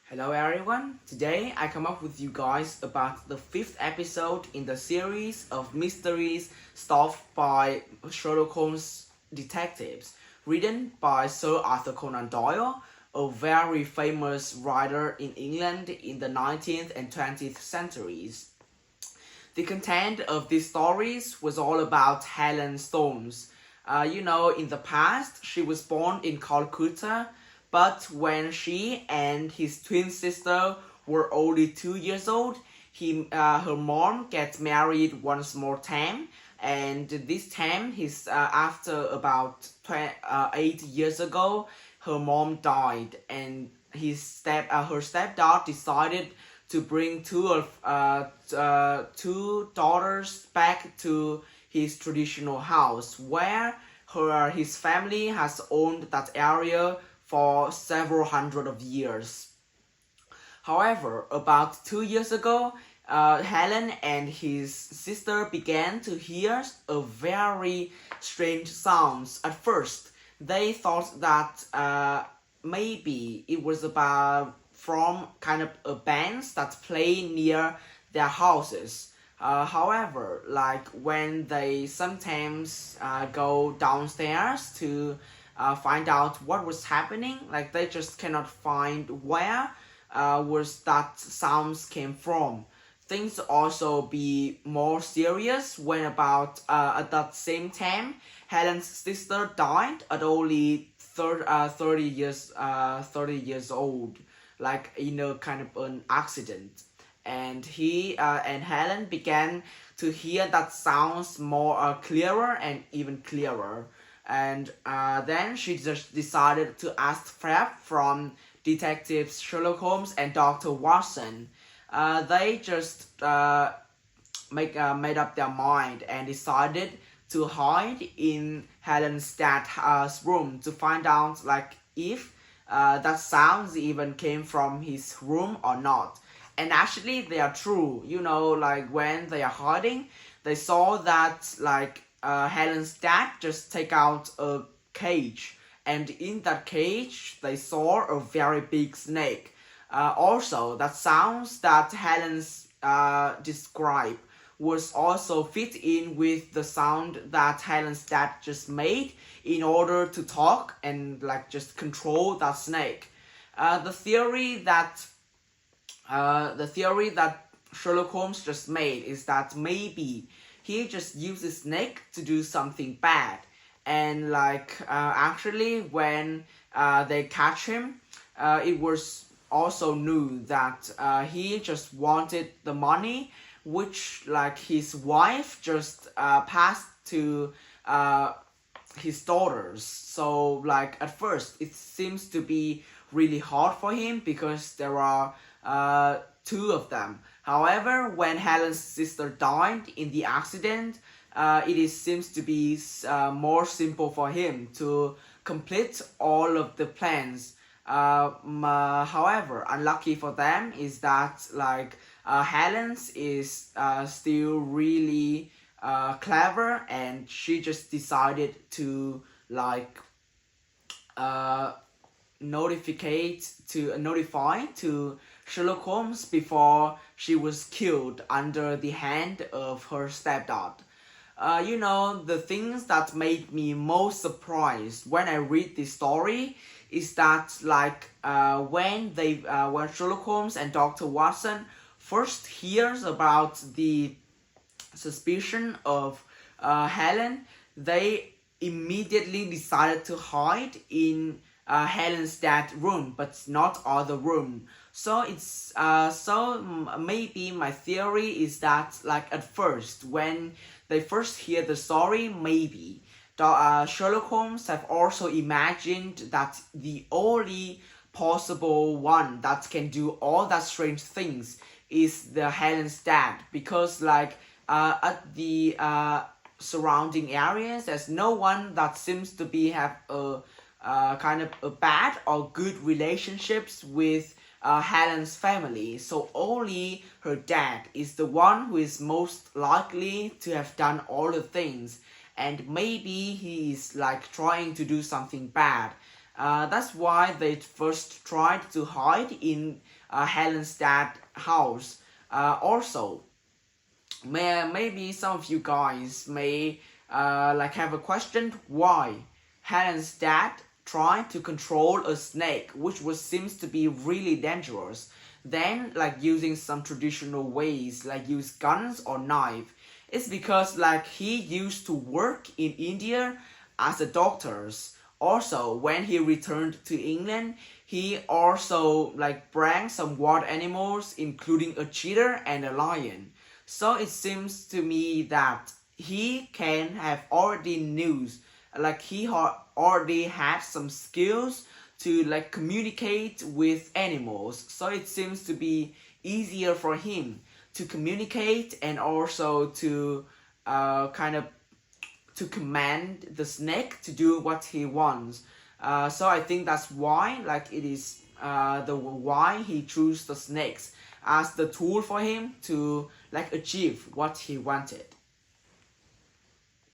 Hello everyone, today I come up with you guys about the 5th episode in the series of mysteries solved by Sherlock Holmes detectives, written by Sir Arthur Conan Doyle, a very famous writer in England in the 19th and 20th centuries. The content of these stories was all about Helen Storms. In the past, she was born in Calcutta, but when she and his twin sister were only 2 years old, her mom gets married once more time, and this time, after about 8 years ago, her mom died, and her stepdad decided to bring two daughters back to his traditional house, where his family has owned that area for several hundred of years. However, about 2 years ago, Helen and his sister began to hear a very strange sounds. At first, they thought that maybe it was about from kind of a bands that play near their houses. However, like when they sometimes go downstairs to find out what was happening, like they just cannot find where was that sounds came from. Things also be more serious when about at that same time Helen's sister died at only 30 years old, like in a kind of an accident. And he and Helen began to hear that sounds more clearer and even clearer. And then she just decided to ask help from detectives Sherlock Holmes and Dr. Watson. They just made up their mind and decided to hide in Helen's dad's room to find out like if that sounds even came from his room or not. And actually, they are true. Like when they are hiding, they saw that like Helen's dad just take out a cage, and in that cage they saw a very big snake. Also, that sounds that Helen's described was also fit in with the sound that Helen's dad just made in order to talk and like just control that snake. The theory that Sherlock Holmes just made is that maybe he just uses snake to do something bad, and actually when they catch him, it was also knew that he just wanted the money which like his wife just passed to his daughters. So like at first it seems to be really hard for him because there are two of them. However, when Helen's sister died in the accident, seems to be more simple for him to complete all of the plans. However, unlucky for them is that like Helen's is still really clever, and she just decided to like notify to Sherlock Holmes before she was killed under the hand of her stepdad. The things that made me most surprised when I read this story is that when Sherlock Holmes and Dr. Watson first hears about the suspicion of Helen, they immediately decided to hide in Helen's dad's room, but not other room. So maybe my theory is that like at first when they first hear the story, maybe Sherlock Holmes have also imagined that the only possible one that can do all that strange things is the Helen's dad, because at the surrounding areas there's no one that seems to be have a kind of a bad or good relationships with Helen's family. So only her dad is the one who is most likely to have done all the things, and maybe he is like trying to do something bad. That's why they first tried to hide in Helen's dad's house. Also, maybe some of you guys may like have a question why Helen's dad tried to control a snake, which seems to be really dangerous. Then like using some traditional ways, like use guns or knife. It's because like he used to work in India as a doctor. Also, when he returned to England, he also like brought some wild animals, including a cheetah and a lion. So it seems to me that he can have already knows, like already had some skills to like communicate with animals. So it seems to be easier for him to communicate and also to kind of to command the snake to do what he wants. So I think that's why like it is the why he chose the snakes as the tool for him to like achieve what he wanted.